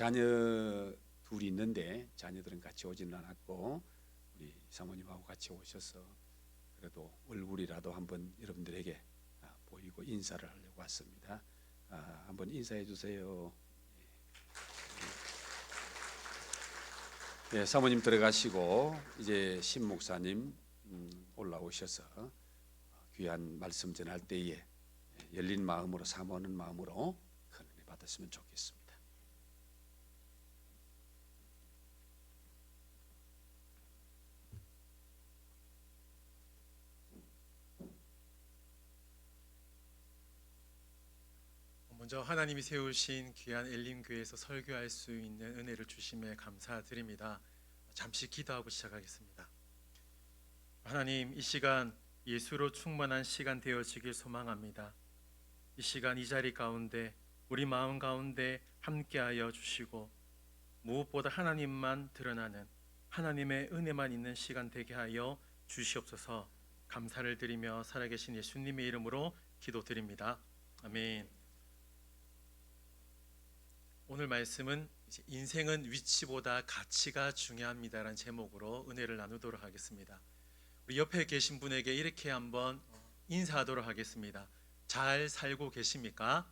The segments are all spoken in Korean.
자녀 둘이 있는데 자녀들은 같이 오지는 않았고 우리 사모님하고 같이 오셔서 그래도 얼굴이라도 한번 여러분들에게 보이고 인사를 하려고 왔습니다. 한번 인사해 주세요. 네, 사모님 들어가시고 이제 신 목사님 올라오셔서 귀한 말씀 전할 때에 열린 마음으로 사모하는 마음으로 큰 은혜 받았으면 좋겠습니다. 먼저 하나님이 세우신 귀한 엘림교회에서 설교할 수 있는 은혜를 주심에 감사드립니다. 잠시 기도하고 시작하겠습니다. 하나님, 이 시간 예수로 충만한 시간 되어지길 소망합니다. 이 시간 이 자리 가운데 우리 마음 가운데 함께하여 주시고 무엇보다 하나님만 드러나는 하나님의 은혜만 있는 시간 되게 하여 주시옵소서. 감사를 드리며 살아계신 예수님의 이름으로 기도드립니다. 아멘. 오늘 말씀은 인생은 위치보다 가치가 중요합니다라는 제목으로 은혜를 나누도록 하겠습니다. 우리 옆에 계신 분에게 이렇게 한번 인사하도록 하겠습니다. 잘 살고 계십니까?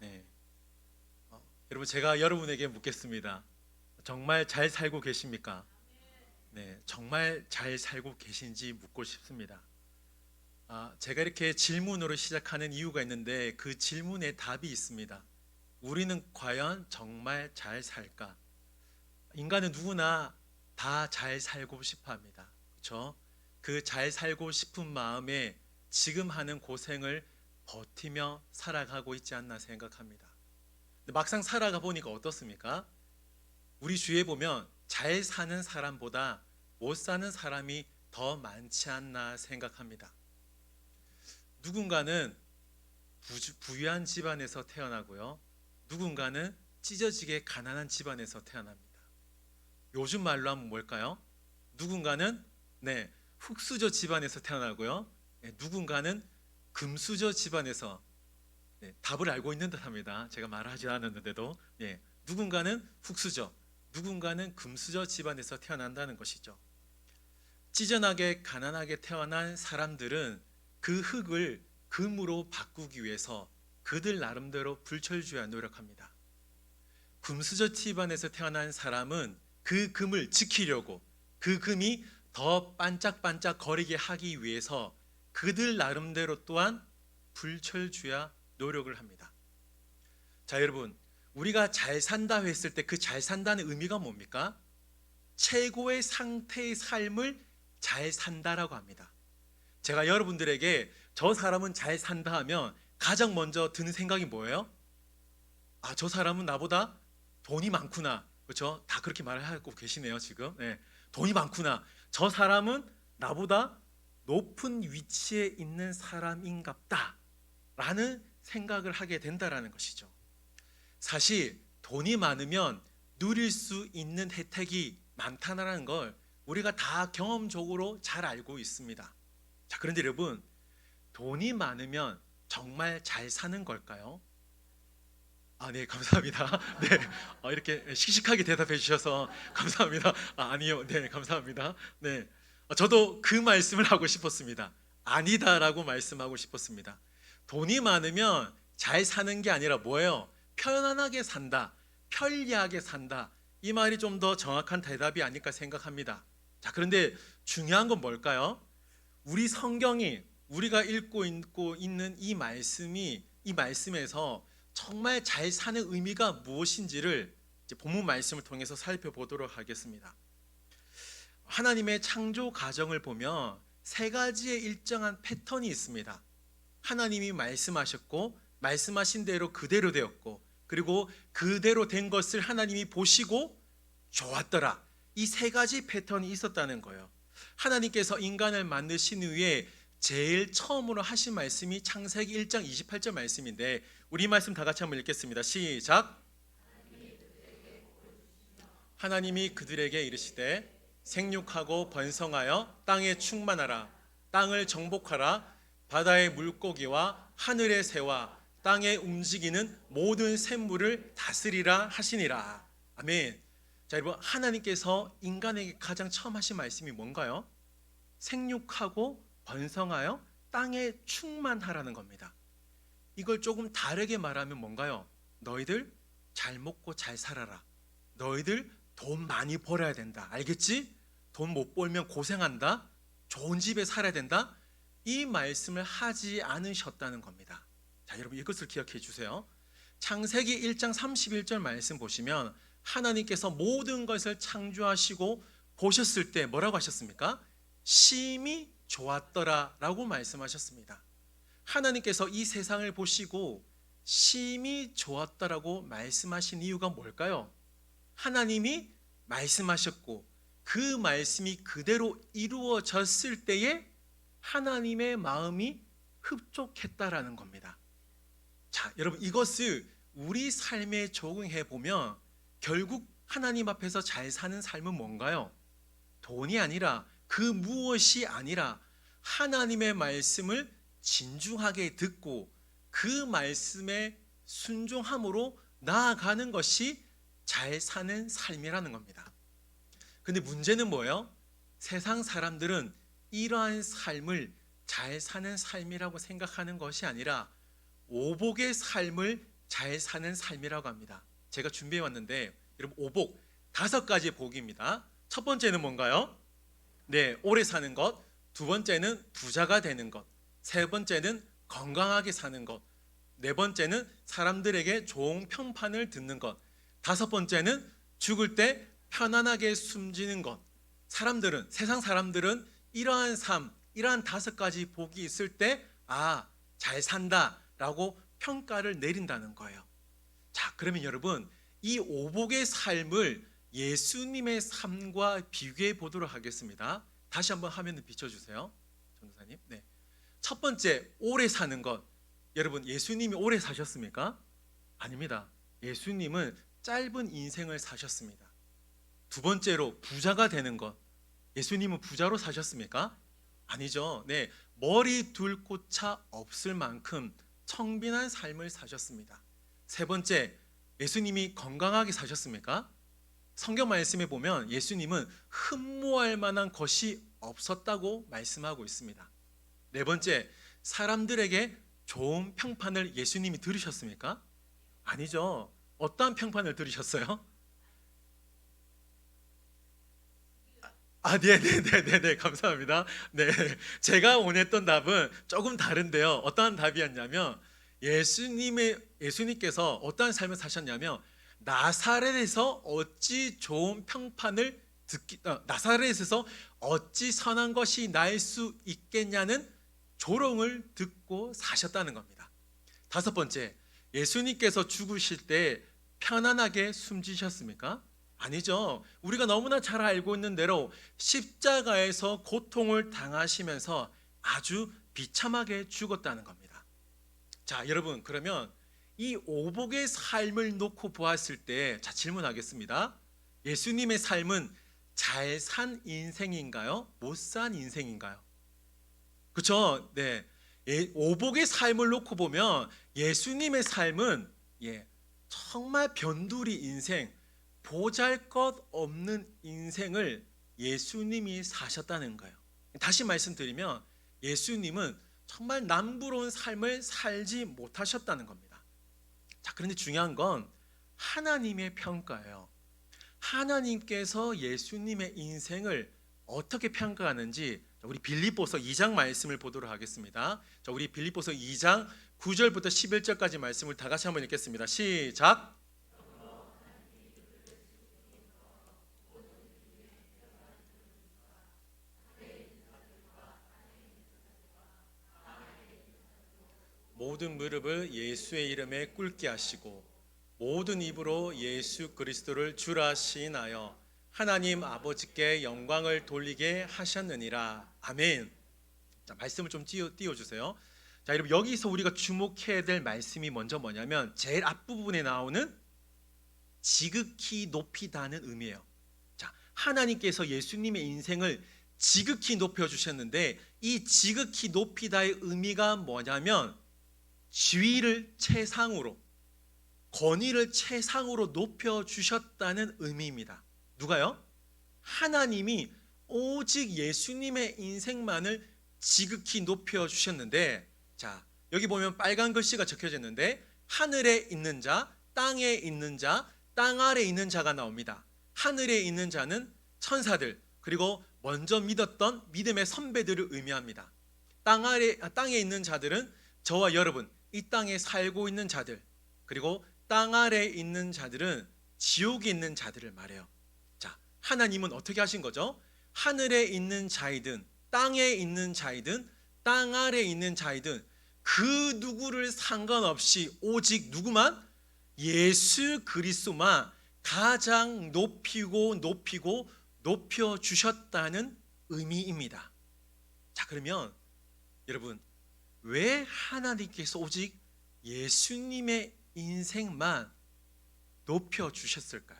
네. 여러분, 제가 여러분에게 묻겠습니다. 정말 잘 살고 계십니까? 네, 정말 잘 살고 계신지 묻고 싶습니다. 제가 이렇게 질문으로 시작하는 이유가 있는데 그 질문에 답이 있습니다. 우리는 과연 정말 잘 살까? 인간은 누구나 다 잘 살고 싶어 합니다. 그렇죠? 그 잘 살고 싶은 마음에 지금 하는 고생을 버티며 살아가고 있지 않나 생각합니다. 근데 막상 살아가 보니까 어떻습니까? 우리 주위에 보면 잘 사는 사람보다 못 사는 사람이 더 많지 않나 생각합니다. 누군가는 부유한 집안에서 태어나고요, 누군가는 찢어지게 가난한 집안에서 태어납니다. 요즘 말로 하면 뭘까요? 누군가는 흙수저 집안에서 태어나고요, 누군가는 금수저 집안에서, 답을 알고 있는 듯합니다. 제가 말하지 않았는데도 누군가는 흙수저, 누군가는 금수저 집안에서 태어난다는 것이죠. 찢어나게 가난하게 태어난 사람들은 그 흙을 금으로 바꾸기 위해서 그들 나름대로 불철주야 노력합니다. 금수저 집안에서 태어난 사람은 그 금을 지키려고, 그 금이 더 반짝반짝 거리게 하기 위해서 그들 나름대로 또한 불철주야 노력을 합니다. 자, 여러분, 우리가 잘 산다 했을 때 그 잘 산다는 의미가 뭡니까? 최고의 상태의 삶을 잘 산다라고 합니다. 제가 여러분들에게 저 사람은 잘 산다 하면 가장 먼저 드는 생각이 뭐예요? 저 사람은 나보다 돈이 많구나. 그렇죠? 다 그렇게 말하고 계시네요, 지금. 돈이 많구나. 저 사람은 나보다 높은 위치에 있는 사람인갑다 라는 생각을 하게 된다라는 것이죠. 사실 돈이 많으면 누릴 수 있는 혜택이 많다는 걸 우리가 다 경험적으로 잘 알고 있습니다. 자, 그런데 여러분, 돈이 많으면 정말 잘 사는 걸까요? 네, 감사합니다. 네, 이렇게 씩씩하게 대답해 주셔서 감사합니다. 아니요, 네, 감사합니다. 네, 저도 그 말씀을 하고 싶었습니다. 아니다라고 말씀하고 싶었습니다. 돈이 많으면 잘 사는 게 아니라 뭐예요? 편안하게 산다, 편리하게 산다. 이 말이 좀 더 정확한 대답이 아닐까 생각합니다. 자, 그런데 중요한 건 뭘까요? 우리 성경이, 우리가 읽고 있는 이 말씀에서 정말 잘 사는 의미가 무엇인지를 이제 본문 말씀을 통해서 살펴보도록 하겠습니다. 하나님의 창조 과정을 보면 세 가지의 일정한 패턴이 있습니다. 하나님이 말씀하셨고, 말씀하신 대로 그대로 되었고, 그리고 그대로 된 것을 하나님이 보시고 좋았더라. 이 세 가지 패턴이 있었다는 거예요. 하나님께서 인간을 만드신 후에 제일 처음으로 하신 말씀이 창세기 1장 28절 말씀인데, 우리 말씀 다 같이 한번 읽겠습니다. 시작. 하나님이 그들에게 이르시되 생육하고 번성하여 땅에 충만하라. 땅을 정복하라. 바다의 물고기와 하늘의 새와 땅에 움직이는 모든 샘물을 다스리라 하시니라. 아멘. 자, 여러분, 하나님께서 인간에게 가장 처음 하신 말씀이 뭔가요? 생육하고 번성하여 땅에 충만하라는 겁니다. 이걸 조금 다르게 말하면 뭔가요? 너희들 잘 먹고 잘 살아라. 너희들 돈 많이 벌어야 된다. 알겠지? 돈 못 벌면 고생한다. 좋은 집에 살아야 된다. 이 말씀을 하지 않으셨다는 겁니다. 자, 여러분 이것을 기억해 주세요. 창세기 1장 31절 말씀 보시면 하나님께서 모든 것을 창조하시고 보셨을 때 뭐라고 하셨습니까? 심히 좋았더라라고 말씀하셨습니다. 하나님께서 이 세상을 보시고 심히 좋았더라고 말씀하신 이유가 뭘까요? 하나님이 말씀하셨고 그 말씀이 그대로 이루어졌을 때에 하나님의 마음이 흡족했다라는 겁니다. 자, 여러분 이것을 우리 삶에 적용해 보면 결국 하나님 앞에서 잘 사는 삶은 뭔가요? 돈이 아니라 그 무엇이 아니라 하나님의 말씀을 진중하게 듣고 그 말씀에 순종함으로 나아가는 것이 잘 사는 삶이라는 겁니다. 근데 문제는 뭐예요? 세상 사람들은 이러한 삶을 잘 사는 삶이라고 생각하는 것이 아니라 오복의 삶을 잘 사는 삶이라고 합니다. 제가 준비해 왔는데 여러분 오복 5가지 복입니다. 첫 번째는 뭔가요? 네, 오래 사는 것. 두 번째는 부자가 되는 것. 세 번째는 건강하게 사는 것. 네 번째는 사람들에게 좋은 평판을 듣는 것. 다섯 번째는 죽을 때 편안하게 숨지는 것. 사람들은, 세상 사람들은 이러한 삶, 이러한 5가지 복이 있을 때 잘 산다라고 평가를 내린다는 거예요. 자, 그러면 여러분 이 오복의 삶을 예수님의 삶과 비교해 보도록 하겠습니다. 다시 한번 화면을 비춰주세요, 전도사님. 네. 첫 번째, 오래 사는 것. 여러분 예수님이 오래 사셨습니까? 아닙니다. 예수님은 짧은 인생을 사셨습니다. 두 번째로 부자가 되는 것. 예수님은 부자로 사셨습니까? 아니죠. 네, 머리 둘 곳차 없을 만큼 청빈한 삶을 사셨습니다. 세 번째, 예수님이 건강하게 사셨습니까? 성경 말씀에 보면 예수님은 흠모할 만한 것이 없었다고 말씀하고 있습니다. 네 번째, 사람들에게 좋은 평판을 예수님이 들으셨습니까? 아니죠. 어떠한 평판을 들으셨어요? 네, 감사합니다. 네, 제가 원했던 답은 조금 다른데요. 어떠한 답이었냐면 예수님께서 어떠한 삶을 사셨냐면 나사렛에서 어찌 좋은 평판을 나사렛에서 어찌 선한 것이 날 수 있겠냐는 조롱을 듣고 사셨다는 겁니다. 다섯 번째, 예수님께서 죽으실 때 편안하게 숨지셨습니까? 아니죠. 우리가 너무나 잘 알고 있는 대로 십자가에서 고통을 당하시면서 아주 비참하게 죽었다는 겁니다. 자, 여러분 그러면 이 오복의 삶을 놓고 보았을 때 질문하겠습니다. 예수님의 삶은 잘 산 인생인가요? 못 산 인생인가요? 그렇죠? 네. 오복의 삶을 놓고 보면 예수님의 삶은 정말 변두리 인생, 보잘것없는 인생을 예수님이 사셨다는 거예요. 다시 말씀드리면 예수님은 정말 남부러운 삶을 살지 못하셨다는 겁니다. 자, 그런데 중요한 건 하나님의 평가예요. 하나님께서 예수님의 인생을 어떻게 평가하는지 우리 빌립보서 2장 말씀을 보도록 하겠습니다. 자, 우리 빌립보서 2장 9절부터 11절까지 말씀을 다 같이 한번 읽겠습니다. 시작. 모든 무릎을 예수의 이름에 꿇게 하시고 모든 입으로 예수 그리스도를 주라 시인하여 하나님 아버지께 영광을 돌리게 하셨느니라. 아멘. 자, 말씀을 좀 띄워주세요. 자, 여러분 여기서 우리가 주목해야 될 말씀이 먼저 뭐냐면 제일 앞부분에 나오는 지극히 높이다는 의미예요. 자, 하나님께서 예수님의 인생을 지극히 높여주셨는데 이 지극히 높이다의 의미가 뭐냐면 지위를 최상으로, 권위를 최상으로 높여주셨다는 의미입니다. 누가요? 하나님이 오직 예수님의 인생만을 지극히 높여주셨는데, 자, 여기 보면 빨간 글씨가 적혀져 있는데 하늘에 있는 자, 땅에 있는 자, 땅 아래 있는 자가 나옵니다. 하늘에 있는 자는 천사들, 그리고 먼저 믿었던 믿음의 선배들을 의미합니다. 땅에 있는 자들은 저와 여러분, 이 땅에 살고 있는 자들, 그리고 땅 아래에 있는 자들은 지옥에 있는 자들을 말해요. 자, 하나님은 어떻게 하신 거죠? 하늘에 있는 자이든 땅에 있는 자이든 땅 아래에 있는 자이든 그 누구를 상관없이 오직 누구만? 예수 그리스도만 가장 높이고 높여주셨다는 의미입니다. 자, 그러면 여러분, 왜 하나님께서 오직 예수님의 인생만 높여주셨을까요?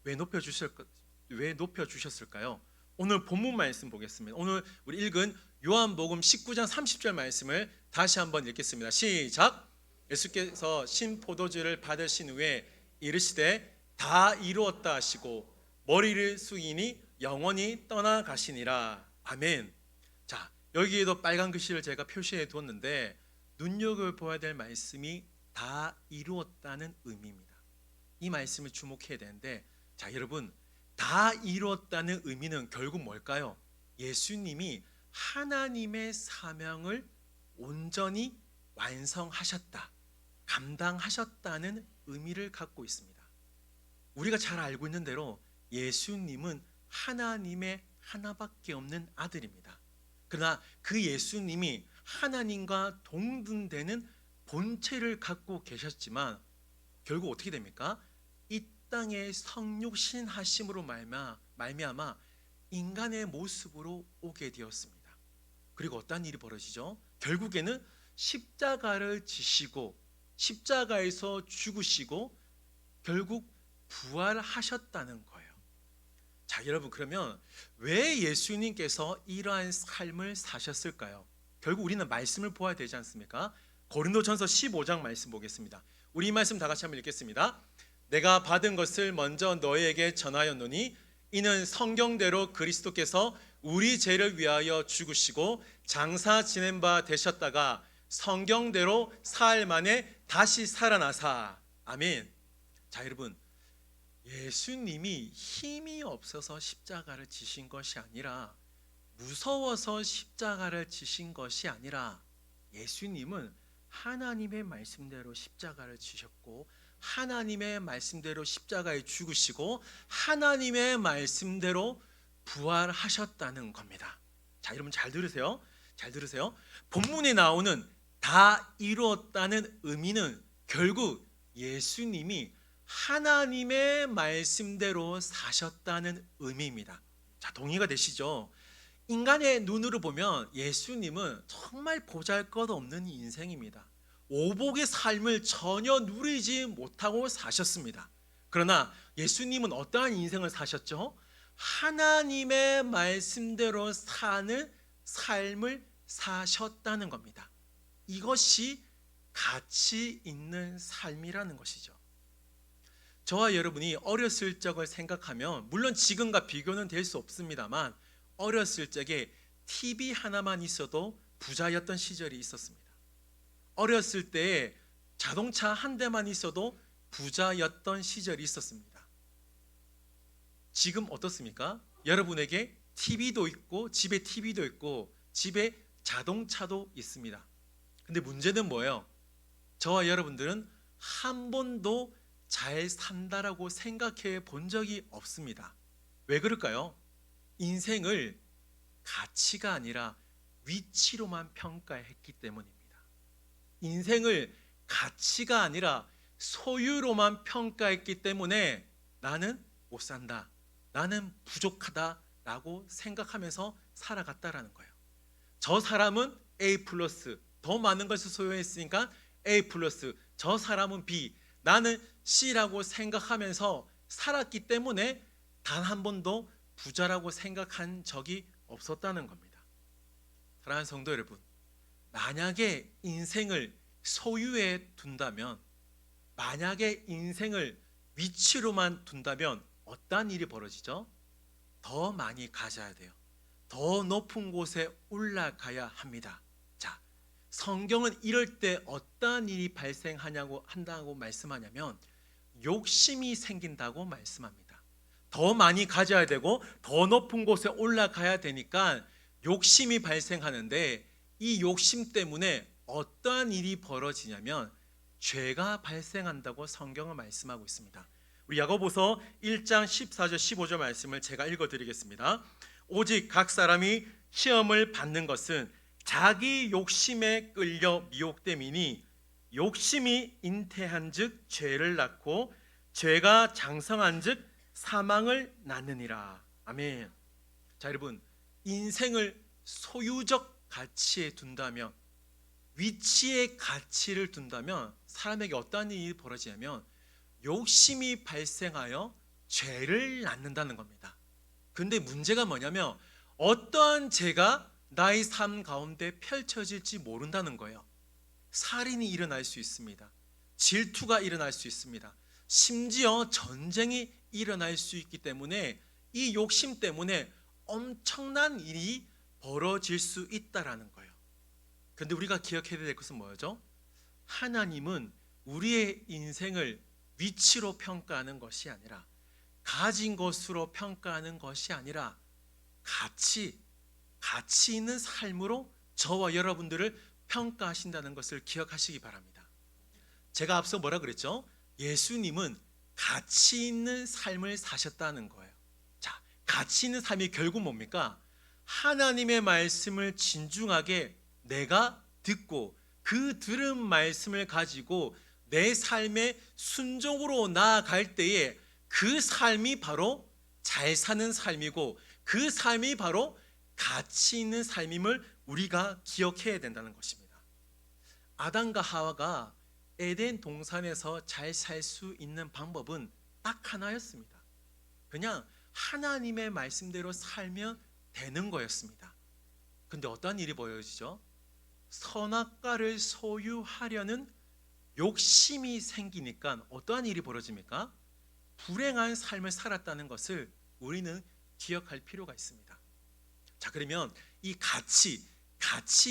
왜 높여주셨을까요? 오늘 본문 말씀 보겠습니다. 오늘 우리 읽은 요한복음 19장 30절 말씀을 다시 한번 읽겠습니다. 시작. 예수께서 신포도주를 받으신 후에 이르시되 다 이루었다 하시고 머리를 숙이니 영원히 떠나가시니라. 아멘. 자, 여기에도 빨간 글씨를 제가 표시해 두었는데 눈여겨보아야 될 말씀이 다 이루었다는 의미입니다. 이 말씀을 주목해야 되는데, 자, 여러분, 다 이루었다는 의미는 결국 뭘까요? 예수님이 하나님의 사명을 온전히 완성하셨다, 감당하셨다는 의미를 갖고 있습니다. 우리가 잘 알고 있는 대로 예수님은 하나님의 하나밖에 없는 아들입니다. 그러나 그 예수님이 하나님과 동등되는 본체를 갖고 계셨지만 결국 어떻게 됩니까? 이 땅에 성육신 하심으로 말미암아 인간의 모습으로 오게 되었습니다. 그리고 어떤 일이 벌어지죠? 결국에는 십자가를 지시고 십자가에서 죽으시고 결국 부활하셨다는 거예요. 자, 여러분, 그러면 왜 예수님께서 이러한 삶을 사셨을까요? 결국 우리는 말씀을 보아야 되지 않습니까? 고린도전서 15장 말씀 보겠습니다. 우리 이 말씀 다 같이 한번 읽겠습니다. 내가 받은 것을 먼저 너희에게 전하였노니 이는 성경대로 그리스도께서 우리 죄를 위하여 죽으시고 장사 지낸 바 되셨다가 성경대로 사흘 만에 다시 살아나사. 아멘. 자, 여러분, 예수님이 힘이 없어서 십자가를 지신 것이 아니라, 무서워서 십자가를 지신 것이 아니라, 예수님은 하나님의 말씀대로 십자가를 지셨고 하나님의 말씀대로 십자가에 죽으시고 하나님의 말씀대로 부활하셨다는 겁니다. 자, 여러분 잘 들으세요. 잘 들으세요. 본문에 나오는 다 이루었다는 의미는 결국 예수님이 하나님의 말씀대로 사셨다는 의미입니다. 자, 동의가 되시죠? 인간의 눈으로 보면 예수님은 정말 보잘것없는 인생입니다. 오복의 삶을 전혀 누리지 못하고 사셨습니다. 그러나 예수님은 어떠한 인생을 사셨죠? 하나님의 말씀대로 사는 삶을 사셨다는 겁니다. 이것이 가치 있는 삶이라는 것이죠. 저와 여러분이 어렸을 적을 생각하면, 물론 지금과 비교는 될 수 없습니다만 어렸을 적에 TV 하나만 있어도 부자였던 시절이 있었습니다. 어렸을 때에 자동차 한 대만 있어도 부자였던 시절이 있었습니다. 지금 어떻습니까? 여러분에게 TV도 있고 집에 TV도 있고 집에 자동차도 있습니다. 근데 문제는 뭐예요? 저와 여러분들은 한 번도 잘 산다라고 생각해 본 적이 없습니다. 왜 그럴까요? 인생을 가치가 아니라 위치로만 평가했기 때문입니다. 인생을 가치가 아니라 소유로만 평가했기 때문에 나는 못 산다, 나는 부족하다라고 생각하면서 살아갔다라는 거예요. 저 사람은 A 플러스, 더 많은 것을 소유했으니까 A 플러스, 저 사람은 B, 나는 C라고 생각하면서 살았기 때문에 단 한 번도 부자라고 생각한 적이 없었다는 겁니다. 사랑하는 성도 여러분, 만약에 인생을 소유에 둔다면, 만약에 인생을 위치로만 둔다면 어떠한 일이 벌어지죠? 더 많이 가져야 돼요. 더 높은 곳에 올라가야 합니다. 자, 성경은 이럴 때 어떠한 일이 발생하냐고 한다고 말씀하냐면 욕심이 생긴다고 말씀합니다. 더 많이 가져야 되고 더 높은 곳에 올라가야 되니까 욕심이 발생하는데, 이 욕심 때문에 어떠한 일이 벌어지냐면 죄가 발생한다고 성경은 말씀하고 있습니다. 우리 야고보서 1장 14절 15절 말씀을 제가 읽어드리겠습니다. 오직 각 사람이 시험을 받는 것은 자기 욕심에 끌려 미혹됨이니 욕심이 잉태한즉 죄를 낳고 죄가 장성한즉 사망을 낳느니라. 아멘. 자, 여러분, 인생을 소유적 가치에 둔다면, 위치의 가치를 둔다면 사람에게 어떠한 일이 벌어지냐면 욕심이 발생하여 죄를 낳는다는 겁니다. 근데 문제가 뭐냐면 어떠한 죄가 나의 삶 가운데 펼쳐질지 모른다는 거예요. 살인이 일어날 수 있습니다. 질투가 일어날 수 있습니다. 심지어 전쟁이 일어날 수 있기 때문에 이 욕심 때문에 엄청난 일이 벌어질 수 있다라는 거예요. 근데 우리가 기억해야 될 것은 뭐죠? 하나님은 우리의 인생을 위치로 평가하는 것이 아니라, 가진 것으로 평가하는 것이 아니라 가치 있는 삶으로 저와 여러분들을 평가하신다는 것을 기억하시기 바랍니다. 제가 앞서 뭐라 그랬죠? 예수님은 가치 있는 삶을 사셨다는 거예요. 자, 가치 있는 삶이 결국 뭡니까? 하나님의 말씀을 진중하게 내가 듣고 그 들은 말씀을 가지고 내 삶의 순종으로 나아갈 때에 그 삶이 바로 잘 사는 삶이고 그 삶이 바로 가치 있는 삶임을 우리가 기억해야 된다는 것입니다. 아담과 하와가 에덴 동산에서 잘 살 수 있는 방법은 딱 하나였습니다. 그냥 하나님의 말씀대로 살면 되는 거였습니다. 근데 어떠한 일이 벌어지죠? 선악과를 소유하려는 욕심이 생기니까 어떠한 일이 벌어집니까? 불행한 삶을 살았다는 것을 우리는 기억할 필요가 있습니다. 자, 그러면 이 가치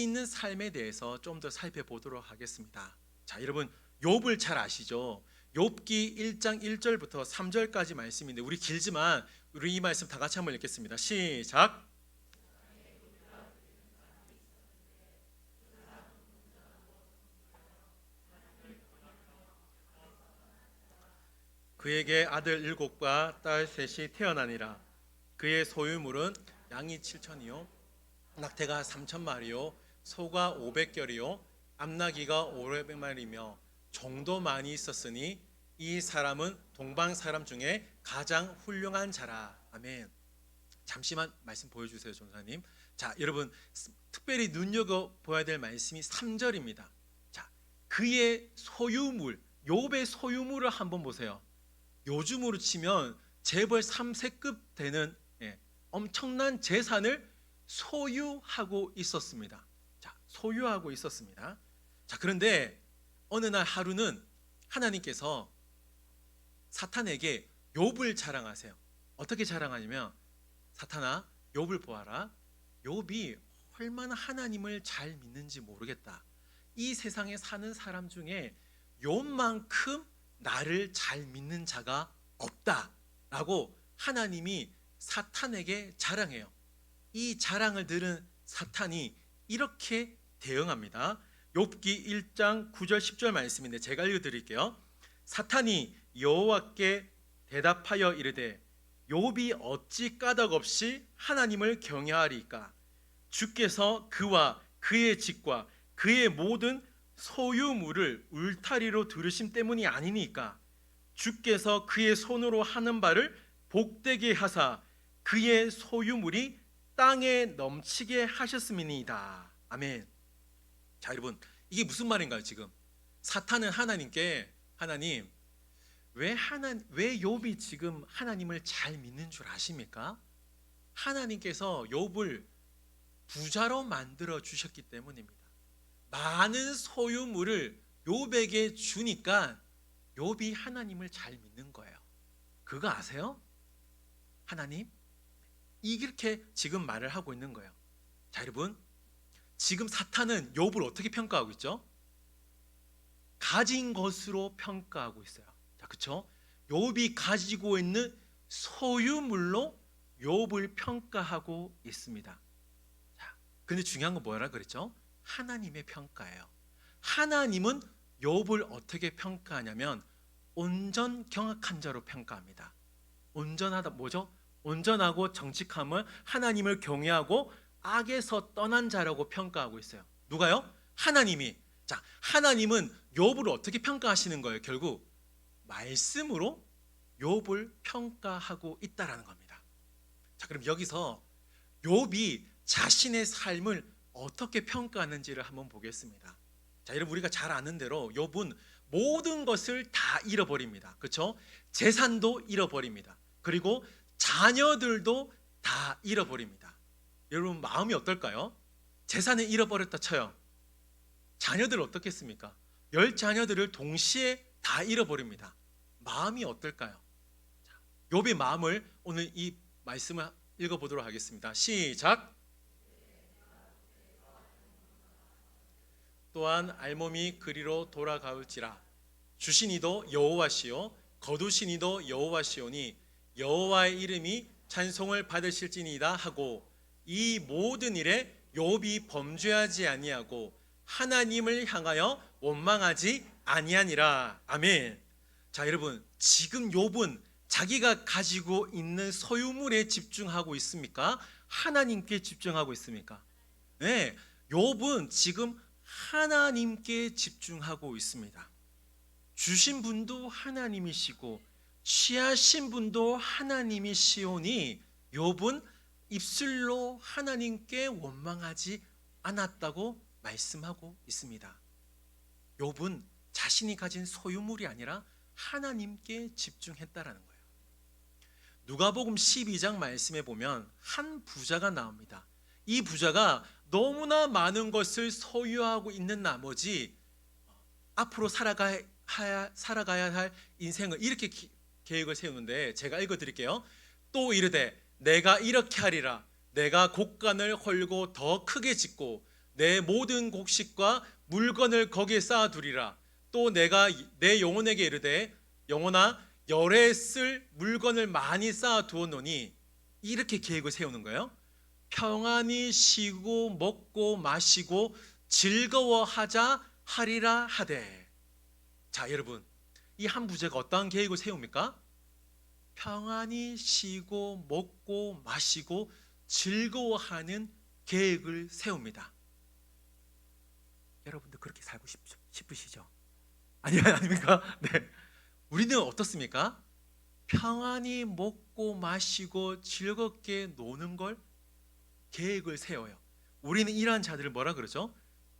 있는 삶에 대해서 좀 더 살펴보도록 하겠습니다. 자, 여러분, 욥을 잘 아시죠? 욥기 1장 1절부터 3절까지 말씀인데 우리 길지만 우리 이 말씀 다 같이 한번 읽겠습니다. 시작. 그에게 아들 7과 딸 3이 태어나니라. 그의 소유물은 양이 7천이요 낙태가 3,000마리요 소가 500결이요 암나귀가 500마리며 종도 많이 있었으니 이 사람은 동방 사람 중에 가장 훌륭한 자라. 아멘. 잠시만 말씀 보여주세요, 전사님. 자, 여러분, 특별히 눈여겨보아야 될 말씀이 3절입니다. 자, 그의 소유물, 욥의 소유물을 한번 보세요. 요즘으로 치면 재벌 3세급 되는 엄청난 재산을 소유하고 있었습니다. 자, 소유하고 있었습니다. 자, 그런데 어느 날 하루는 하나님께서 사탄에게 욥을 자랑하세요. 어떻게 자랑하냐면, 사탄아, 욥을 보아라. 욥이 얼마나 하나님을 잘 믿는지 모르겠다. 이 세상에 사는 사람 중에 욥만큼 나를 잘 믿는 자가 없다라고 하나님이 사탄에게 자랑해요. 이 자랑을 들은 사탄이 이렇게 대응합니다. 욥기 1장 9절 10절 말씀인데 제가 읽어드릴게요. 사탄이 여호와께 대답하여 이르되 욥이 어찌 까닭없이 하나님을 경외하리까? 주께서 그와 그의 집과 그의 모든 소유물을 울타리로 두르심 때문이 아니니까? 주께서 그의 손으로 하는 바를 복되게 하사 그의 소유물이 땅에 넘치게 하셨음이니이다. 아멘. 자, 여러분, 이게 무슨 말인가요? 지금 사탄은 하나님께, 하나님, 왜 욥이 지금 하나님을 잘 믿는 줄 아십니까? 하나님께서 욥을 부자로 만들어 주셨기 때문입니다. 많은 소유물을 욥에게 주니까 욥이 하나님을 잘 믿는 거예요. 그거 아세요? 하나님? 이렇게 지금 말을 하고 있는 거예요. 자, 여러분, 지금 사탄은 욥을 어떻게 평가하고 있죠? 가진 것으로 평가하고 있어요. 자, 그렇죠? 욥이 가지고 있는 소유물로 욥을 평가하고 있습니다. 자, 근데 중요한 건 뭐라 그랬죠? 하나님의 평가예요. 하나님은 욥을 어떻게 평가하냐면 온전 경악한 자로 평가합니다. 온전하다 뭐죠? 온전하고 정직함을 하나님을 경외하고 악에서 떠난 자라고 평가하고 있어요. 누가요? 하나님이. 자, 하나님은 욥을 어떻게 평가하시는 거예요? 결국 말씀으로 욥을 평가하고 있다라는 겁니다. 자, 그럼 여기서 욥이 자신의 삶을 어떻게 평가하는지를 한번 보겠습니다. 자, 여러분, 우리가 잘 아는 대로 욥은 모든 것을 다 잃어버립니다. 그렇죠? 재산도 잃어버립니다. 그리고 자녀들도 다 잃어버립니다. 여러분, 마음이 어떨까요? 재산을 잃어버렸다 쳐요. 자녀들 어떻겠습니까? 10자녀들을 동시에 다 잃어버립니다. 마음이 어떨까요? 자, 욥의 마음을 오늘 이 말씀을 읽어보도록 하겠습니다. 시작. 또한 알몸이 그리로 돌아가올지라 주신 이도 여호와시요 거두신 이도 여호와시오니 여호와의 이름이 찬송을 받으실지니이다 하고 이 모든 일에 욥이 범죄하지 아니하고 하나님을 향하여 원망하지 아니하니라. 아멘. 자, 여러분, 지금 욥은 자기가 가지고 있는 소유물에 집중하고 있습니까? 하나님께 집중하고 있습니까? 네, 욥은 지금 하나님께 집중하고 있습니다. 주신 분도 하나님이시고 취하신 분도 하나님이시오니 욥은 입술로 하나님께 원망하지 않았다고 말씀하고 있습니다. 욥은 자신이 가진 소유물이 아니라 하나님께 집중했다라는 거예요. 누가복음 12장 말씀에 보면 한 부자가 나옵니다. 이 부자가 너무나 많은 것을 소유하고 있는 나머지 앞으로 살아가야 할 인생을 이렇게 계획을 세우는데, 제가 읽어드릴게요. 또 이르되 내가 이렇게 하리라. 내가 곡간을 헐고 더 크게 짓고 내 모든 곡식과 물건을 거기에 쌓아두리라. 또 내가 내 영혼에게 이르되 영혼아 열에 쓸 물건을 많이 쌓아두었노니, 이렇게 계획을 세우는 거예요. 평안히 쉬고 먹고 마시고 즐거워하자 하리라 하되. 자, 여러분, 이 한 부자가 어떠한 계획을 세웁니까? 평안히 쉬고 먹고 마시고 즐거워하는 계획을 세웁니다. 여러분도 그렇게 살고 싶으시죠? 아닙니까? 네. 우리는 어떻습니까? 평안히 먹고 마시고 즐겁게 노는 걸 계획을 세워요. 우리는 이러한 자들을 뭐라 그러죠?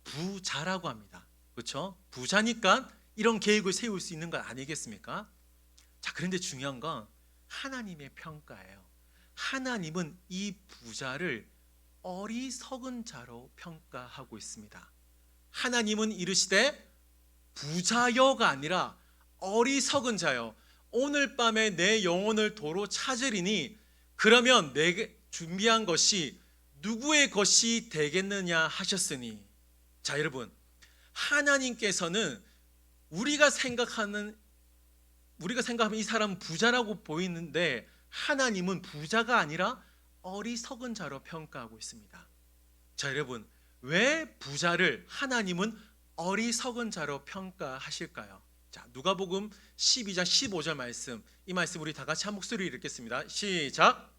부자라고 합니다. 그렇죠? 부자니까 이런 계획을 세울 수 있는 것 아니겠습니까? 자, 그런데 중요한 건 하나님의 평가예요. 하나님은 이 부자를 어리석은 자로 평가하고 있습니다. 하나님은 이르시되 부자여가 아니라 어리석은 자여, 오늘 밤에 내 영혼을 도로 찾으리니 그러면 내게 준비한 것이 누구의 것이 되겠느냐 하셨으니. 자, 여러분, 하나님께서는 우리가 생각하면 이 사람은 부자라고 보이는데 하나님은 부자가 아니라 어리석은 자로 평가하고 있습니다. 자, 여러분, 왜 부자를 하나님은 어리석은 자로 평가하실까요? 자, 누가복음 12장 15절 말씀, 이 말씀 우리 다 같이 한 목소리로 읽겠습니다. 시작.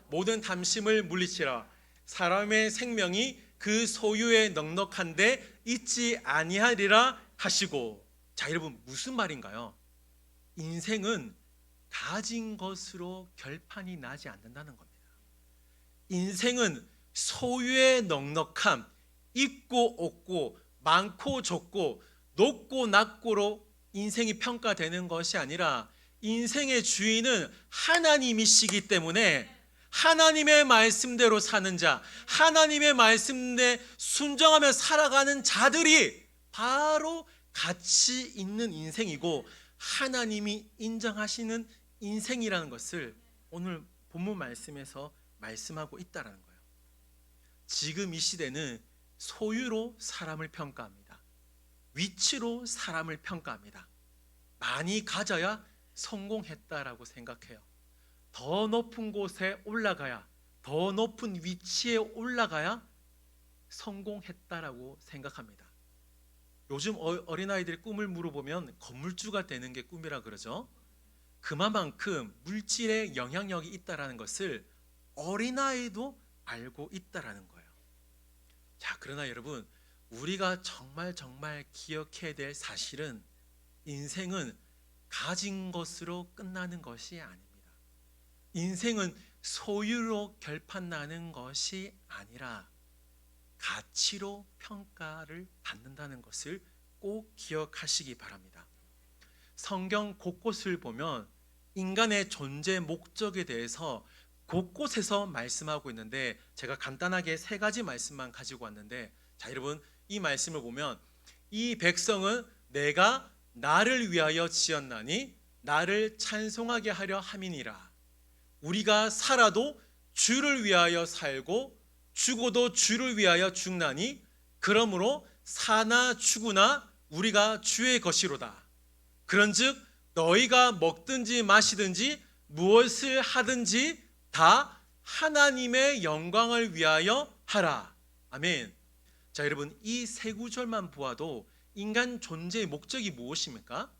모든 탐심을 물리치라. 사람의 생명이 그 소유에 넉넉한데 있지 아니하리라 하시고. 자, 여러분, 무슨 말인가요? 인생은 가진 것으로 결판이 나지 않는다는 겁니다. 인생은 소유의 넉넉함, 있고 없고 많고 적고 높고 낮고로 인생이 평가되는 것이 아니라 인생의 주인은 하나님이시기 때문에 하나님의 말씀대로 사는 자, 하나님의 말씀에 순종하며 살아가는 자들이 바로 가치 있는 인생이고 하나님이 인정하시는 인생이라는 것을 오늘 본문 말씀에서 말씀하고 있다는 거예요. 지금 이 시대는 소유로 사람을 평가합니다. 위치로 사람을 평가합니다. 많이 가져야 성공했다라고 생각해요. 더 높은 곳에 올라가야, 더 높은 위치에 올라가야 성공했다라고 생각합니다. 요즘 어린아이들의 꿈을 물어보면 건물주가 되는 게 꿈이라 그러죠. 그만큼 물질의 영향력이 있다라는 것을 어린아이도 알고 있다라는 거예요. 자, 그러나 여러분, 우리가 정말 기억해야 될 사실은 인생은 가진 것으로 끝나는 것이 아닙니다. 인생은 소유로 결판나는 것이 아니라 가치로 평가를 받는다는 것을 꼭 기억하시기 바랍니다. 성경 곳곳을 보면 인간의 존재 목적에 대해서 곳곳에서 말씀하고 있는데 제가 간단하게 3가지 말씀만 가지고 왔는데, 자, 여러분, 이 말씀을 보면 이 백성은 내가 나를 위하여 지었나니 나를 찬송하게 하려 함이니라. 우리가 살아도 주를 위하여 살고 죽어도 주를 위하여 죽나니 그러므로 사나 죽으나 우리가 주의 것이로다. 그런즉 너희가 먹든지 마시든지 무엇을 하든지 다 하나님의 영광을 위하여 하라. 아멘. 자, 여러분, 이 3구절만 보아도 인간 존재의 목적이 무엇입니까?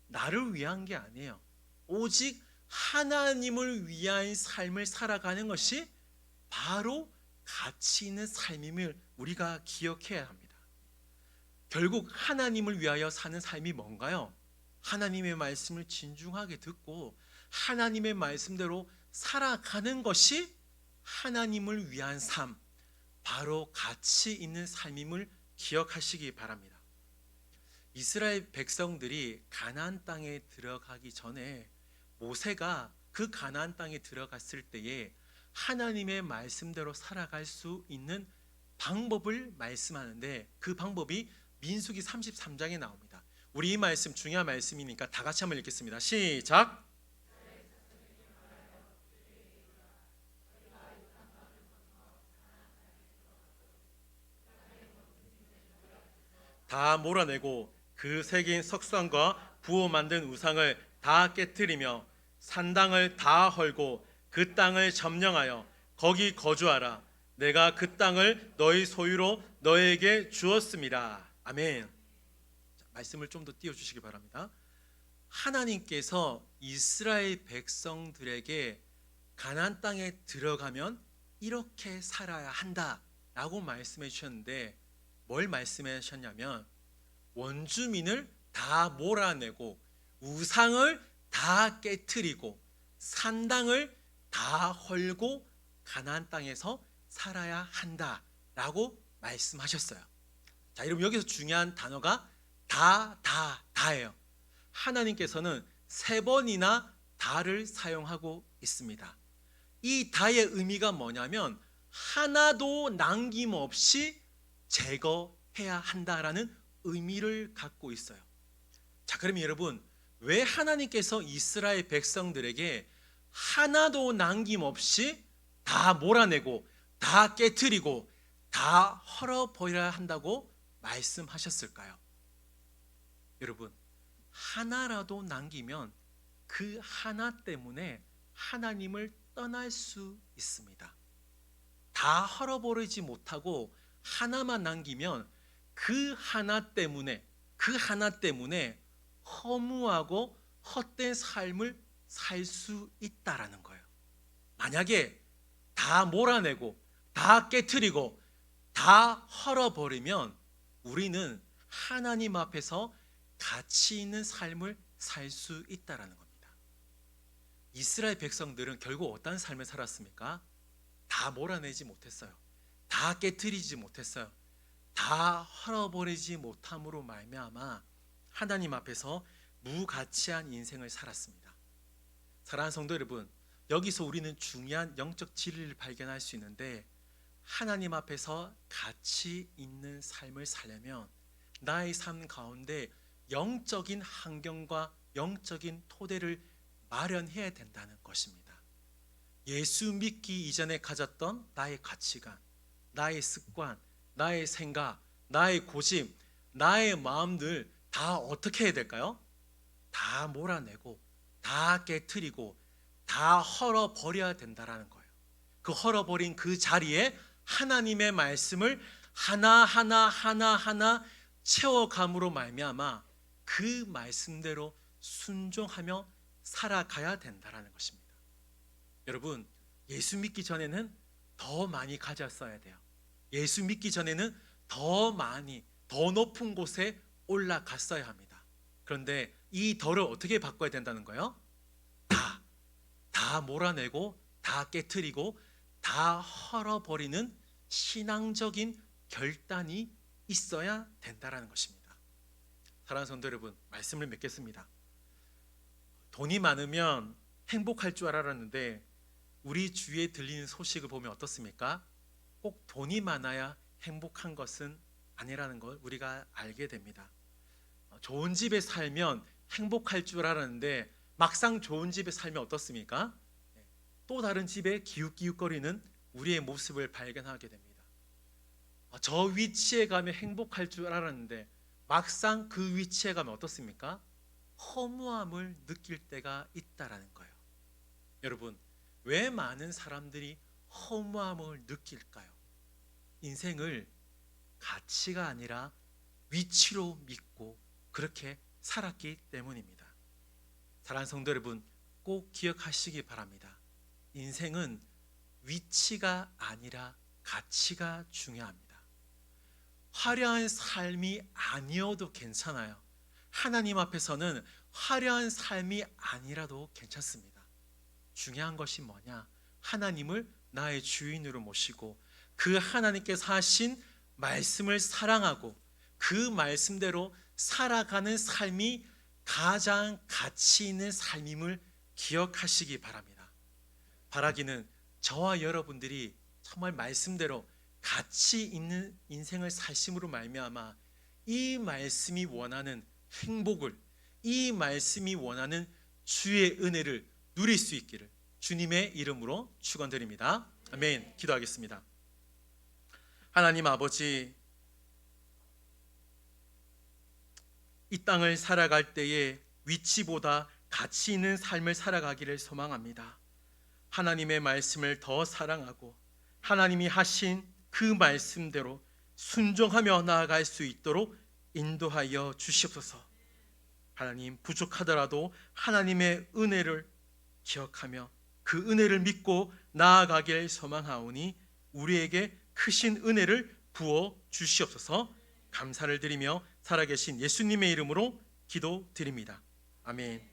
나를 위한 게 아니에요. 오직 하나님을 위한 삶을 살아가는 것이 바로 가치 있는 삶임을 우리가 기억해야 합니다. 결국 하나님을 위하여 사는 삶이 뭔가요? 하나님의 말씀을 진중하게 듣고 하나님의 말씀대로 살아가는 것이 하나님을 위한 삶, 바로 가치 있는 삶임을 기억하시기 바랍니다. 이스라엘 백성들이 가나안 땅에 들어가기 전에 모세가 그 가나안 땅에 들어갔을 때에 하나님의 말씀대로 살아갈 수 있는 방법을 말씀하는데 그 방법이 민수기 33장에 나옵니다. 우리 이 말씀 중요한 말씀이니까 다 같이 한번 읽겠습니다. 시작. 다 몰아내고 그 새긴 석상과 부어 만든 우상을 다 깨뜨리며 산당을 다 헐고 그 땅을 점령하여 거기 거주하라. 내가 그 땅을 너희 소유로 너에게 주었습니다. 아멘. 자, 말씀을 좀 더 띄워주시기 바랍니다. 하나님께서 이스라엘 백성들에게 가나안 땅에 들어가면 이렇게 살아야 한다라고 말씀해 주셨는데 뭘 말씀하셨냐면 원주민을 다 몰아내고 우상을 다 깨트리고 산당을 다 헐고 가나안 땅에서 살아야 한다라고 말씀하셨어요. 자, 여러분, 여기서 중요한 단어가 다예요. 하나님께서는 3번이나 다를 사용하고 있습니다. 이 다의 의미가 뭐냐면 하나도 남김없이 제거해야 한다라는 의미를 갖고 있어요. 자, 그러면 여러분, 왜 하나님께서 이스라엘 백성들에게 하나도 남김없이 다 몰아내고 다 깨트리고 다 헐어버려야 한다고 말씀하셨을까요? 여러분, 하나라도 남기면 그 하나 때문에 하나님을 떠날 수 있습니다. 다 헐어버리지 못하고 하나만 남기면 그 하나 때문에 허무하고 헛된 삶을 살 수 있다라는 거예요. 만약에 다 몰아내고 다 깨트리고 다 헐어버리면 우리는 하나님 앞에서 가치 있는 삶을 살 수 있다라는 겁니다. 이스라엘 백성들은 결국 어떤 삶을 살았습니까? 다 몰아내지 못했어요. 다 깨트리지 못했어요. 다 헐어버리지 못함으로 말미암아 하나님 앞에서 무가치한 인생을 살았습니다. 사랑하는 성도 여러분, 여기서 우리는 중요한 영적 진리를 발견할 수 있는데, 하나님 앞에서 가치 있는 삶을 살려면 나의 삶 가운데 영적인 환경과 영적인 토대를 마련해야 된다는 것입니다. 예수 믿기 이전에 가졌던 나의 가치관, 나의 습관, 나의 생각, 나의 고집, 나의 마음들 다 어떻게 해야 될까요? 다 몰아내고 다 깨트리고 다 헐어버려야 된다라는 거예요. 그 헐어버린 그 자리에 하나님의 말씀을 하나하나 채워감으로 말미암아 그 말씀대로 순종하며 살아가야 된다라는 것입니다. 여러분, 예수 믿기 전에는 더 많이 가졌어야 돼요. 예수 믿기 전에는 더 많이, 더 높은 곳에 올라갔어야 합니다. 그런데 이 덜을 어떻게 바꿔야 된다는 거예요? 다 몰아내고 다 깨트리고 다 헐어버리는 신앙적인 결단이 있어야 된다라는 것입니다. 사랑하는 성도 여러분, 말씀을 맺겠습니다. 돈이 많으면 행복할 줄 알았는데 우리 주위에 들리는 소식을 보면 어떻습니까? 꼭 돈이 많아야 행복한 것은 아니라는 걸 우리가 알게 됩니다. 좋은 집에 살면 행복할 줄 알았는데 막상 좋은 집에 살면 어떻습니까? 또 다른 집에 기웃기웃거리는 우리의 모습을 발견하게 됩니다. 저 위치에 가면 행복할 줄 알았는데 막상 그 위치에 가면 어떻습니까? 허무함을 느낄 때가 있다라는 거예요. 여러분, 왜 많은 사람들이 허무함을 느낄까요? 인생을 가치가 아니라 위치로 믿고 그렇게 살았기 때문입니다. 사랑하는 성도 여러분, 꼭 기억하시기 바랍니다. 인생은 위치가 아니라 가치가 중요합니다. 화려한 삶이 아니어도 괜찮아요. 하나님 앞에서는 화려한 삶이 아니라도 괜찮습니다. 중요한 것이 뭐냐? 하나님을 나의 주인으로 모시고 그 하나님께서 하신 말씀을 사랑하고 그 말씀대로 살아가는 삶이 가장 가치 있는 삶임을 기억하시기 바랍니다. 바라기는 저와 여러분들이 정말 말씀대로 가치 있는 인생을 사심으로 말미암아 이 말씀이 원하는 행복을, 이 말씀이 원하는 주의 은혜를 누릴 수 있기를 주님의 이름으로 축원드립니다. 아멘. 기도하겠습니다. 하나님 아버지, 이 땅을 살아갈 때에 위치보다 가치 있는 삶을 살아가기를 소망합니다. 하나님의 말씀을 더 사랑하고 하나님이 하신 그 말씀대로 순종하며 나아갈 수 있도록 인도하여 주시옵소서. 하나님, 부족하더라도 하나님의 은혜를 기억하며 그 은혜를 믿고 나아가길 소망하오니 우리에게 크신 은혜를 부어 주시옵소서. 감사를 드리며 살아계신 예수님의 이름으로 기도드립니다. 아멘.